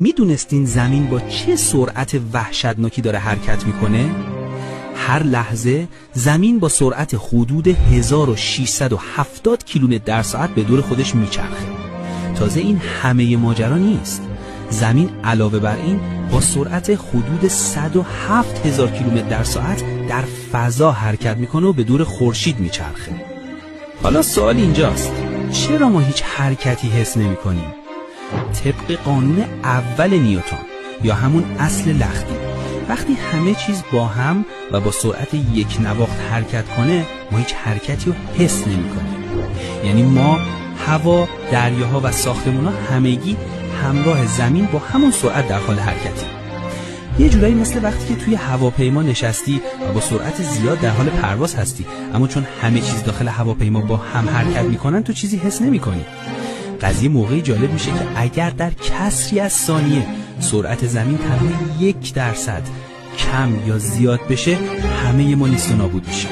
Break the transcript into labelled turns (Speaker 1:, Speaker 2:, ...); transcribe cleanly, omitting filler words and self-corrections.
Speaker 1: میدونستین زمین با چه سرعت وحشتناکی داره حرکت میکنه؟ هر لحظه زمین با سرعت حدود 1670 کیلومتر در ساعت به دور خودش میچرخه. تازه این همه ماجرا نیست. زمین علاوه بر این با سرعت حدود 107,000 کیلومتر در ساعت در فضا حرکت میکنه و به دور خورشید میچرخه. حالا سوال اینجاست، چرا ما هیچ حرکتی حس نمی‌کنیم؟ طبق قانون اول نیوتن یا همون اصل لختی، وقتی همه چیز با هم و با سرعت یک نواخت حرکت کنه ما هیچ حرکتی رو حس نمی‌کنیم. یعنی ما، هوا، دریاها و ساختمان‌ها همگی همراه زمین با همون سرعت در حال حرکتی. یه جورایی مثل وقتی که توی هواپیما نشستی و با سرعت زیاد در حال پرواز هستی، اما چون همه چیز داخل هواپیما با هم حرکت میکنن تو چیزی حس نمیکنی. قضیه موقعی جالب میشه که اگر در کسری از ثانیه سرعت زمین تنها 1% کم یا زیاد بشه، همه ما نیست و نابود میشیم.